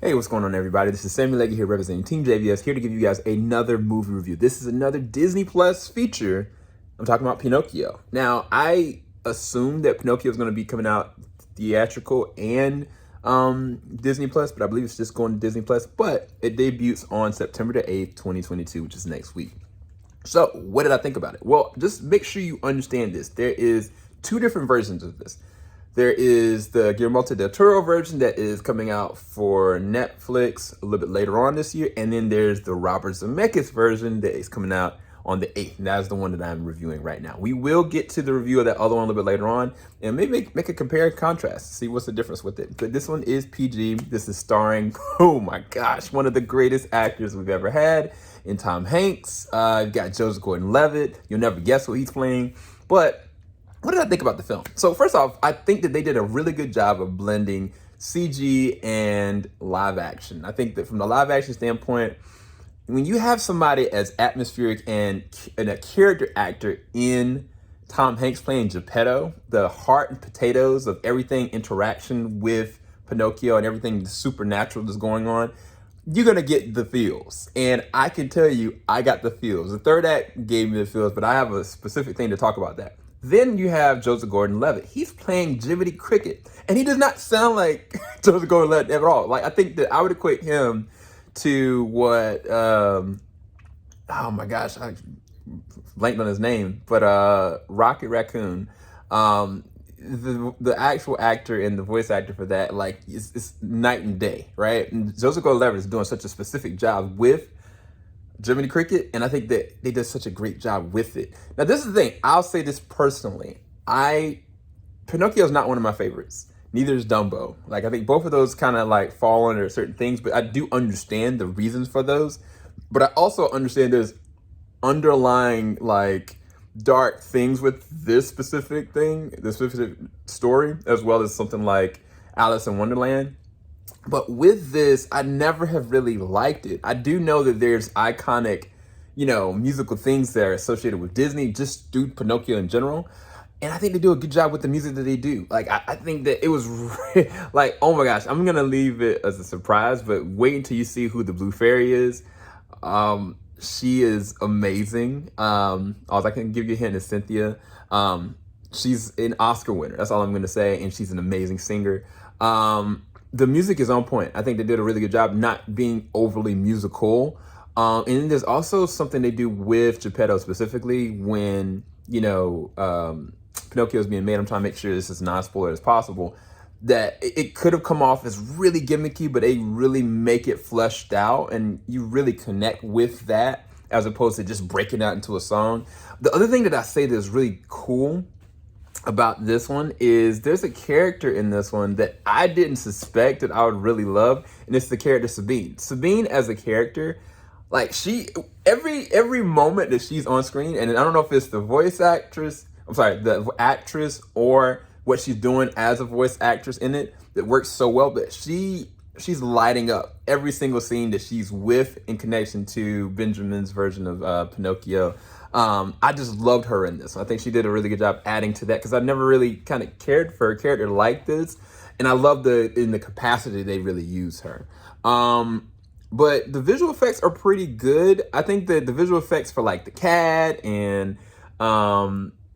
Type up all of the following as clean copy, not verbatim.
Hey, what's going on, everybody? This is Samuel Leggy here representing TeamJVS, here to give you guys another movie review. This is another Disney Plus feature. I'm talking about Pinocchio. Now, I assumed that Pinocchio is going to be coming out theatrical and Disney Plus, but I believe it's just going to Disney Plus. But it debuts on September the 8th, 2022, which is next week. So, what did I think about it? Well, just make sure you understand this. There is two different versions of this. There is the Guillermo del Toro version that is coming out for Netflix a little bit later on this year. And then there's the Robert Zemeckis version that is coming out on the 8th. And that's the one that I'm reviewing right now. We will get to the review of that other one a little bit later on and maybe make a compare and contrast, see what's the difference with it. But this one is PG. This is starring, oh my gosh, one of the greatest actors we've ever had in Tom Hanks. You've got Joseph Gordon-Levitt. You'll never guess what he's playing. But what did I think about the film? So first off, I think that they did a really good job of blending CG and live action. I think that from the live action standpoint, when you have somebody as atmospheric and a character actor in Tom Hanks playing Geppetto, the heart and potatoes of everything interaction with Pinocchio and everything supernatural that's going on, you're gonna get the feels. And I can tell you, I got the feels. The third act gave me the feels, but I have a specific thing to talk about that. Then you have Joseph Gordon-Levitt. He's playing Jiminy Cricket, and he does not sound like Joseph Gordon-Levitt at all. Like, I think that I would equate him to what, oh my gosh, I blanked on his name, but Rocket Raccoon. The actual actor and the voice actor for that, like, it's night and day, right? And Joseph Gordon-Levitt is doing such a specific job with Jiminy Cricket, and I think that they did such a great job with it. Now, this is the thing. I'll say this personally. Pinocchio is not one of my favorites. Neither is Dumbo. Like, I think both of those kind of like fall under certain things, but I do understand the reasons for those. But I also understand there's underlying like dark things with this specific thing, this specific story, as well as something like Alice in Wonderland. But with this, I never have really liked it. I do know that there's iconic, musical things that are associated with Disney, just through Pinocchio in general. And I think they do a good job with the music that they do. Like, I think that it was like, oh my gosh, I'm going to leave it as a surprise, but wait until you see who the Blue Fairy is. She is amazing. All I can give you a hint is Cynthia. She's an Oscar winner. That's all I'm going to say. And she's an amazing singer. The music is on point. I think they did a really good job not being overly musical. And then there's also something they do with Geppetto specifically when, Pinocchio is being made. I'm trying to make sure this is non-spoiler as possible. That it could have come off as really gimmicky, but they really make it fleshed out and you really connect with that as opposed to just breaking out into a song. The other thing that I say that's really cool about this one is there's a character in this one that I didn't suspect that I would really love, and it's the character Sabine. Sabine as a character, like every moment that she's on screen, and I don't know if it's the actress or what she's doing as a voice actress in it that works so well, but she's lighting up every single scene that she's with in connection to Benjamin's version of Pinocchio. I just loved her in this. I think she did a really good job adding to that because I never really kind of cared for a character like this. And I love in the capacity they really use her. But the visual effects are pretty good. I think that the visual effects for like the cat and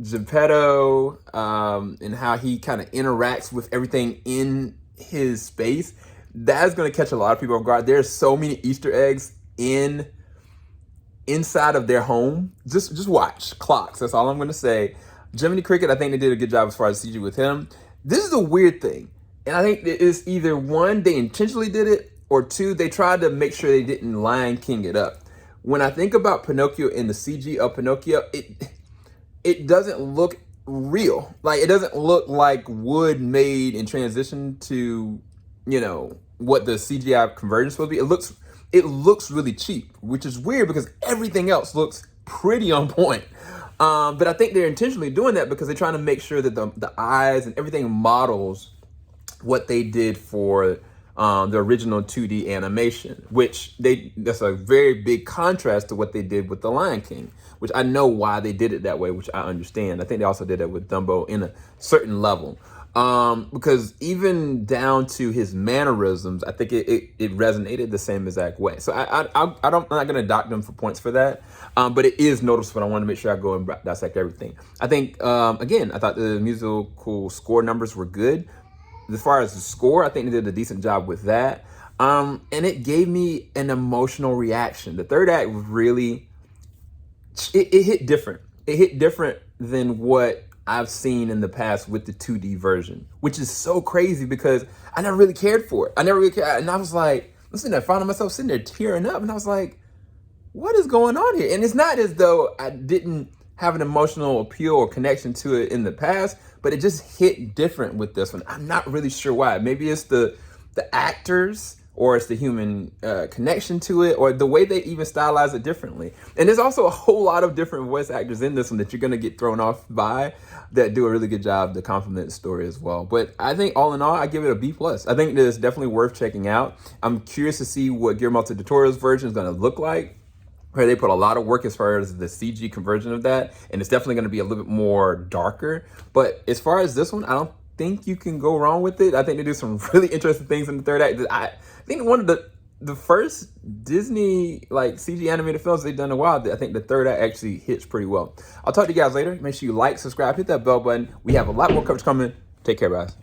Geppetto and how he kind of interacts with everything in his space, that's going to catch a lot of people off guard. There's so many Easter eggs inside of their home. Just watch clocks. That's all I'm going to say. Jiminy Cricket, I think they did a good job as far as CG with him. This is a weird thing. And I think it's either one, they intentionally did it, or two, they tried to make sure they didn't Lion King it up. When I think about Pinocchio and the CG of Pinocchio, it doesn't look real. Like, it doesn't look like wood made in transition to, what the CGI convergence will be. It looks really cheap, which is weird because everything else looks pretty on point. But I think they're intentionally doing that because they're trying to make sure that the eyes and everything models what they did for the original 2D animation, which that's a very big contrast to what they did with The Lion King, which I know why they did it that way, which I understand. I think they also did that with Dumbo in a certain level. Because even down to his mannerisms, I think it resonated the same exact way. So I'm not gonna dock them for points for that, but it is noticeable. I want to make sure I go and dissect everything. I think again, I thought the musical score numbers were good. As far as the score, I think they did a decent job with that. And it gave me an emotional reaction. The third act really, it hit different. It hit different than what I've seen in the past with the 2D version, which is so crazy because I never really cared for it. I never really cared. And I was like, I'm sitting there, finding myself sitting there tearing up. And I was like, what is going on here? And it's not as though I didn't have an emotional appeal or connection to it in the past, but it just hit different with this one. I'm not really sure why. Maybe it's the actors, or it's the human connection to it, or the way they even stylize it differently. And there's also a whole lot of different voice actors in this one that you're gonna get thrown off by that do a really good job to complement the story as well. But I think all in all, I give it a B+. I think that it's definitely worth checking out. I'm curious to see what Guillermo del Toro's version is gonna look like, where they put a lot of work as far as the CG conversion of that, and it's definitely gonna be a little bit more darker. But as far as this one, I don't think you can go wrong with it. I think they do some really interesting things in the third act. I think one of the first Disney like CG animated films they've done in a while, I think the third act actually hits pretty well. I'll talk to you guys later. Make sure you like, subscribe, hit that bell button. We have a lot more coverage coming. Take care, guys.